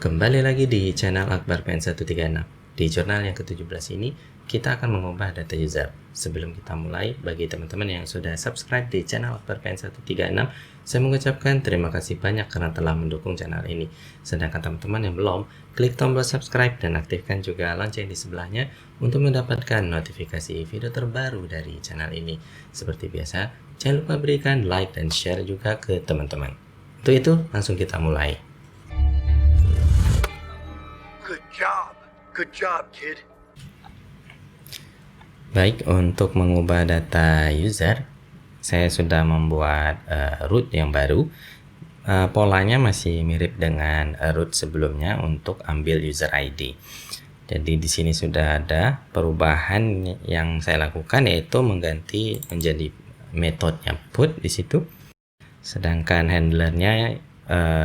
Kembali lagi di channel Akbar PN136. Di jurnal yang ke-17 ini, kita akan mengubah data user. Sebelum kita mulai, bagi teman-teman yang sudah subscribe di channel Akbar PN136, saya mengucapkan terima kasih banyak karena telah mendukung channel ini. Sedangkan teman-teman yang belum, klik tombol subscribe dan aktifkan juga lonceng di sebelahnya untuk mendapatkan notifikasi video terbaru dari channel ini. Seperti biasa, jangan lupa berikan like dan share juga ke teman-teman. Untuk itu, langsung kita mulai. Good job, kid. Baik, untuk mengubah data user, saya sudah membuat root yang baru. Polanya masih mirip dengan root sebelumnya untuk ambil user ID. Jadi di sini sudah ada perubahan yang saya lakukan, yaitu mengganti menjadi metodenya put di situ. Sedangkan handlernya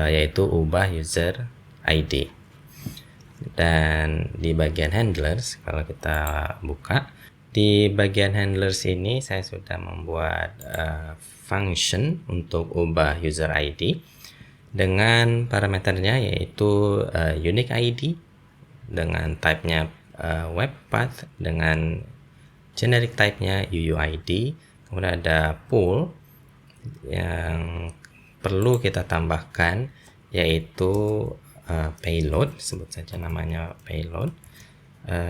yaitu ubah user ID. Dan di bagian handlers, kalau kita buka, di bagian handlers ini saya sudah membuat function untuk ubah user ID dengan parameternya yaitu unique ID dengan type-nya web path, dengan generic type-nya UUID. Kemudian ada pool yang perlu kita tambahkan yaitu payload, sebut saja namanya payload,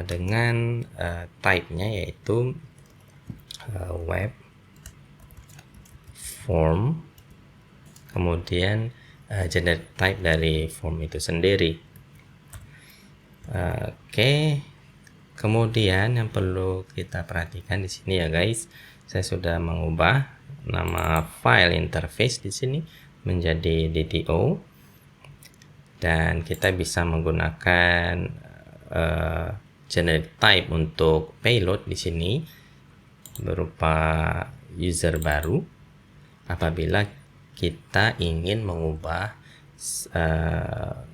dengan type-nya yaitu web form, kemudian generic type dari form itu sendiri. Oke. Kemudian yang perlu kita perhatikan di sini ya guys, saya sudah mengubah nama file interface di sini menjadi DTO, dan kita bisa menggunakan generic type untuk payload di sini berupa user baru apabila kita ingin mengubah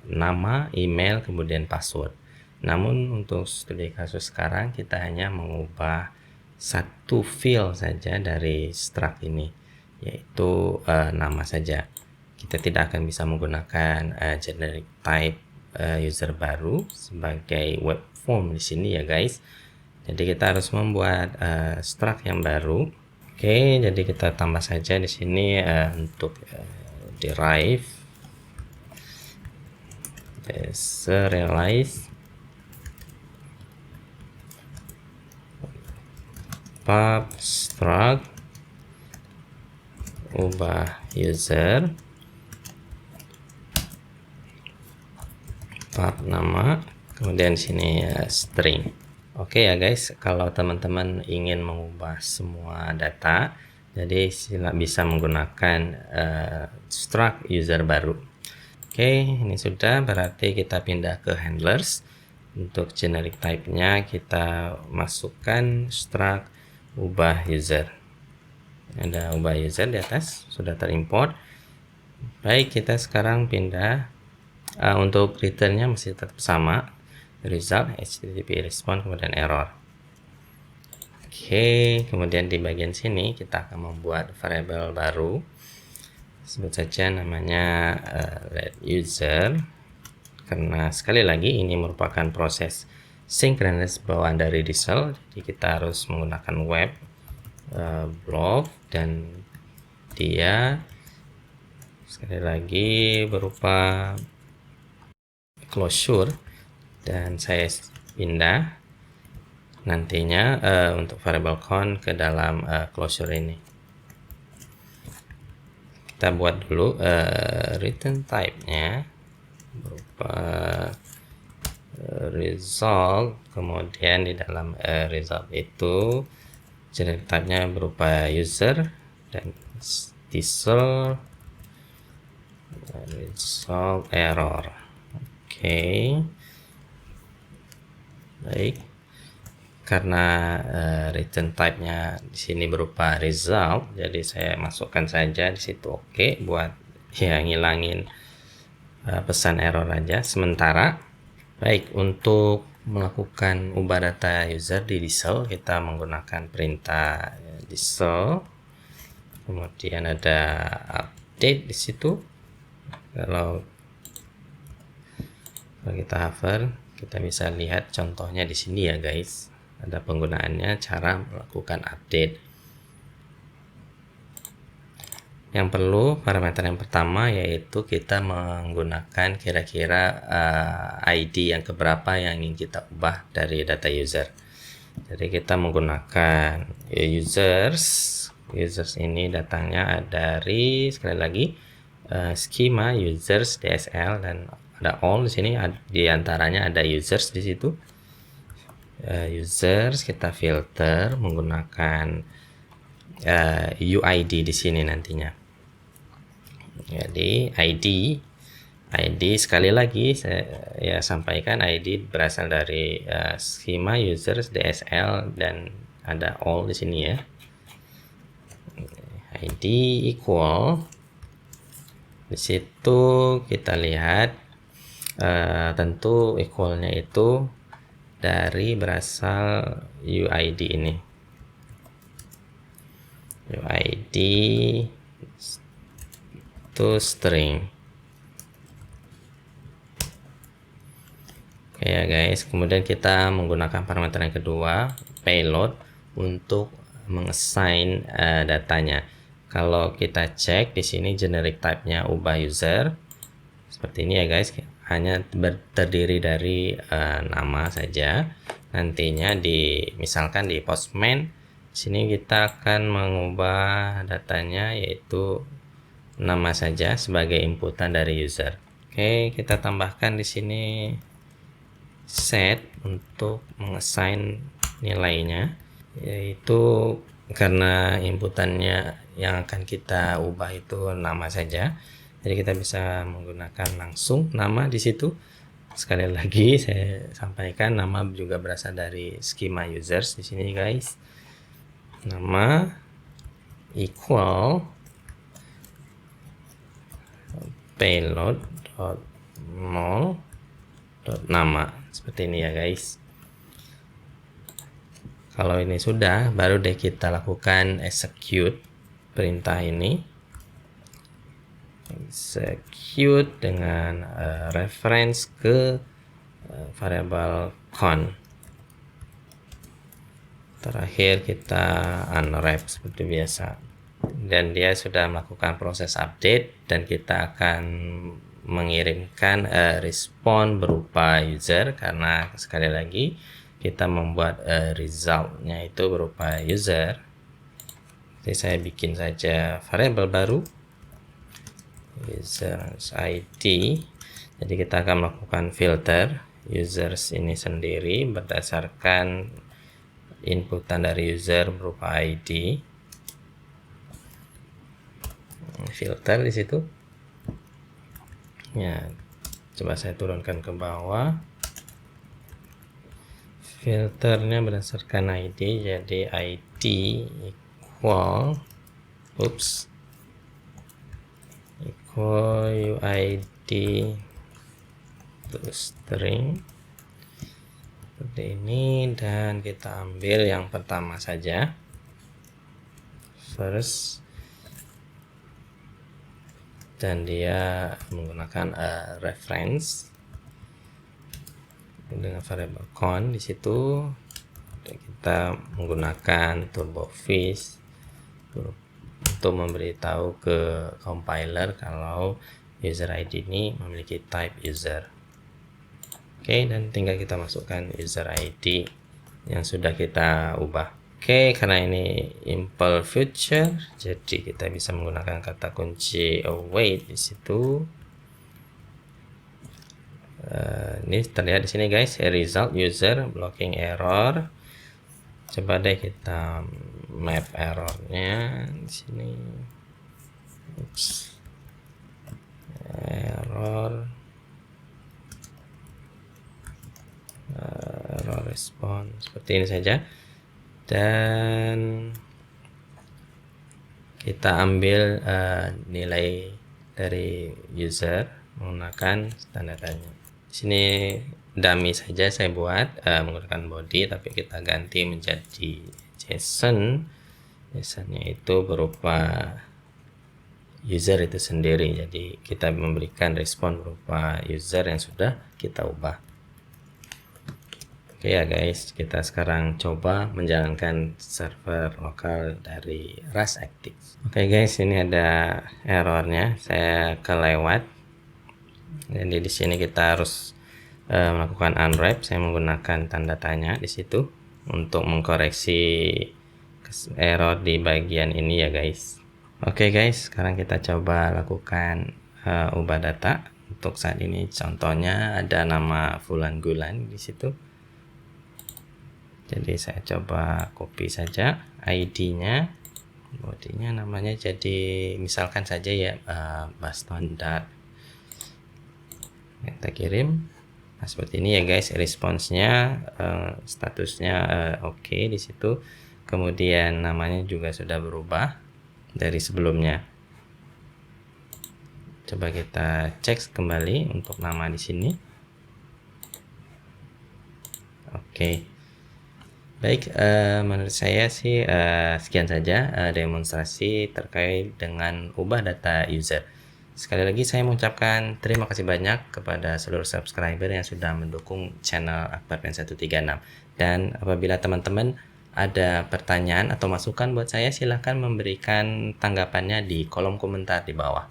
nama, email, kemudian password. Namun untuk studi kasus sekarang kita hanya mengubah satu field saja dari struct ini, yaitu nama saja. Kita tidak akan bisa menggunakan generic type user baru sebagai web form di sini ya guys. Jadi kita harus membuat struct yang baru. Oke, jadi kita tambah saja di sini untuk derive serialize pub struct ubah user pub nama, kemudian sini string. Oke ya guys, kalau teman-teman ingin mengubah semua data, jadi bisa menggunakan struct user baru. Oke, ini sudah, berarti kita pindah ke handlers. Untuk generic type-nya kita masukkan struct ubah user. Ada ubah user di atas, sudah terimport. Baik, kita sekarang pindah. Untuk return-nya masih tetap sama, result HTTP response kemudian error. Oke, kemudian di bagian sini kita akan membuat variabel baru, sebut saja namanya let user, karena sekali lagi ini merupakan proses synchronous bawaan dari result, jadi kita harus menggunakan web block, dan dia sekali lagi berupa closure, dan saya pindah nantinya untuk variable count ke dalam closure ini. Kita buat dulu return type-nya berupa result, kemudian di dalam result itu generic type-nya berupa user, dan diesel result error. Oke. Baik, karena return type-nya di sini berupa result, jadi saya masukkan saja di situ oke, buat ya ngilangin pesan error aja sementara. Baik, untuk melakukan ubah data user di diesel, kita menggunakan perintah diesel, kemudian ada update di situ. Kalau Kalau kita hover, kita bisa lihat contohnya di sini ya guys. Ada penggunaannya, cara melakukan update. Yang perlu parameter yang pertama yaitu kita menggunakan kira-kira ID yang keberapa yang ingin kita ubah dari data user. Jadi kita menggunakan users ini datangnya dari, sekali lagi, schema users DSL, dan ada all di sini, di antaranya ada users di situ. Users kita filter menggunakan UID di sini nantinya. Jadi ID sekali lagi saya sampaikan, ID berasal dari schema users DSL dan ada all di sini ya. ID equal, di situ kita lihat tentu equalnya itu dari berasal UID ini. UID to string. Oke ya guys, kemudian kita menggunakan parameter yang kedua, payload, untuk mengassign datanya. Kalau kita cek di sini generic type-nya ubah user seperti ini ya guys, hanya terdiri dari nama saja. Nantinya misalkan di postman sini kita akan mengubah datanya yaitu nama saja sebagai inputan dari user. Oke, kita tambahkan di sini set untuk mengassign nilainya, yaitu karena inputannya yang akan kita ubah itu nama saja, jadi kita bisa menggunakan langsung nama di situ. Sekali lagi saya sampaikan, nama juga berasal dari schema users di sini guys. Nama equal payload.mol.nama, seperti ini ya guys. Kalau ini sudah, baru deh kita lakukan execute perintah ini. Execute dengan reference ke variabel con. Terakhir kita unwrap seperti biasa. Dan dia sudah melakukan proses update, dan kita akan mengirimkan respon berupa user, karena sekali lagi kita membuat resultnya itu berupa user. Jadi saya bikin saja variabel baru users ID. Jadi kita akan melakukan filter users ini sendiri berdasarkan inputan dari user berupa ID. Filter di situ ya, coba saya turunkan ke bawah. Filternya berdasarkan ID, jadi ID equal UID to string seperti ini, dan kita ambil yang pertama saja, first, dan dia menggunakan reference dengan variabel con. Di situ kita menggunakan turbofish untuk memberitahu ke compiler kalau user ID ini memiliki type user. Oke, dan tinggal kita masukkan user ID yang sudah kita ubah. Oke, karena ini impl future, jadi kita bisa menggunakan kata kunci await di situ. Ini terlihat di sini guys, result user blocking error. Coba deh kita map errornya di sini. Error response seperti ini saja, dan kita ambil nilai dari user menggunakan standar tanya. Di sini dummy saja saya buat menggunakan body, tapi kita ganti menjadi JSON. JSON-nya itu berupa user itu sendiri. Jadi kita memberikan respon berupa user yang sudah kita ubah. Oke ya guys, kita sekarang coba menjalankan server lokal dari Rust Active. Oke guys, ini ada errornya, saya kelewat. Jadi di sini kita harus melakukan unwrap. Saya menggunakan tanda tanya di situ untuk mengkoreksi error di bagian ini ya guys. Oke guys, sekarang kita coba lakukan ubah data. Untuk saat ini contohnya ada nama Fulan Gulan di situ. Jadi saya coba copy saja ID-nya, bodinya namanya jadi misalkan saja ya Baston Dart. Kita kirim. Nah, seperti ini ya guys, responsnya statusnya oke di situ. Kemudian namanya juga sudah berubah dari sebelumnya. Coba kita cek kembali untuk nama di sini. Oke. Baik, menurut saya sih sekian saja demonstrasi terkait dengan ubah data user. Sekali lagi saya mengucapkan terima kasih banyak kepada seluruh subscriber yang sudah mendukung channel Akbar Pen 136. Dan apabila teman-teman ada pertanyaan atau masukan buat saya, silahkan memberikan tanggapannya di kolom komentar di bawah.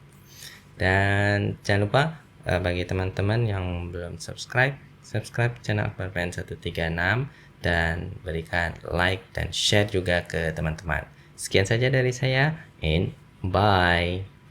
Dan jangan lupa bagi teman-teman yang belum subscribe channel Akbar Pen 136 dan berikan like dan share juga ke teman-teman. Sekian saja dari saya, and bye.